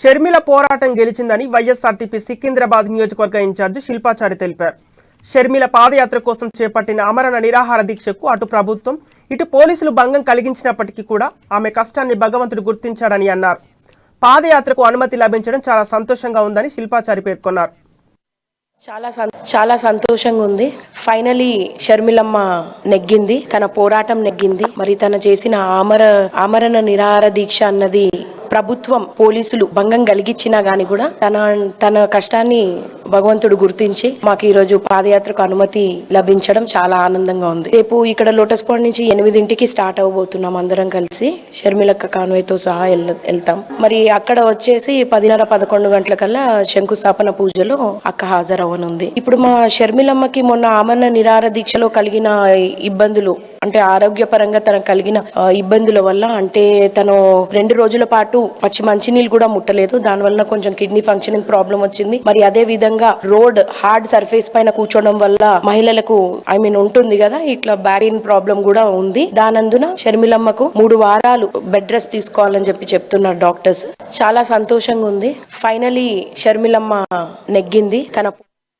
షర్మిల పోరాటం గెలిచిందని వైఎస్ఆర్టీపీ సికింద్రాబాద్ నియోజకవర్గ ఇన్ఛార్జి శిల్పాచారి తెలిపారు. షర్మిల పాదయాత్ర కోసం చేపట్టిన ఆమరణ నిరాహార దీక్షకు అటు ప్రభుత్వం ఇటు పోలీసులు భంగం కలిగించినప్పటికీ కూడా ఆమె కష్టాన్ని భగవంతుడు గుర్తించాడని అన్నారు. పాదయాత్రకు అనుమతి లభించడం చాలా సంతోషంగా ఉందని శిల్పాచారి పేర్కొన్నారు. చాలా సంతోషంగా ఉంది. ఫైనలీ షర్మిలమ్మ నెగ్గింది, తన పోరాటం నెగ్గింది. మరి తన చేసిన ఆమరణ నిరాహార దీక్ష అన్నది ప్రభుత్వం పోలీసులు భంగం కలిగించినా గానీ కూడా తన కష్టాన్ని భగవంతుడు గుర్తించి మాకు ఈ రోజు పాదయాత్రకు అనుమతి లభించడం చాలా ఆనందంగా ఉంది. రేపు ఇక్కడ లోటస్ పాయింట్ నుంచి 8 స్టార్ట్ అవబోతున్నాం. అందరం కలిసి షర్మిలక్క కాన్వేతో సహా వెళ్తాం. మరి అక్కడ వచ్చేసి 10:30-11 గంటలకల్లా శంకుస్థాపన పూజలో అక్క హాజరవ్వనుంది. ఇప్పుడు మా షర్మిలమ్మకి మొన్న ఆమరణ నిరాహార దీక్షలో కలిగిన ఇబ్బందులు అంటే ఆరోగ్యపరంగా తనకు కలిగిన ఇబ్బందుల వల్ల అంటే తను 2 రోజుల పాటు పచ్చి మంచినీళ్ళు కూడా ముట్టలేదు. దానివల్ల కొంచెం కిడ్నీ ఫంక్షనింగ్ ప్రాబ్లం వచ్చింది. మరి అదే విధంగా రోడ్ హార్డ్ సర్ఫేస్ పైన కూర్చోవడం వల్ల మహిళలకు ఉంటుంది కదా, ఇట్లా బ్యాక్ పెయిన్ ప్రాబ్లం కూడా ఉంది. దానందున షర్మిలమ్మకు 3 వారాలు బెడ్ రెస్ట్ తీసుకోవాలని చెప్తున్నారు డాక్టర్స్. చాలా సంతోషంగా ఉంది. ఫైనలీ షర్మిలమ్మ నెగ్గింది. తన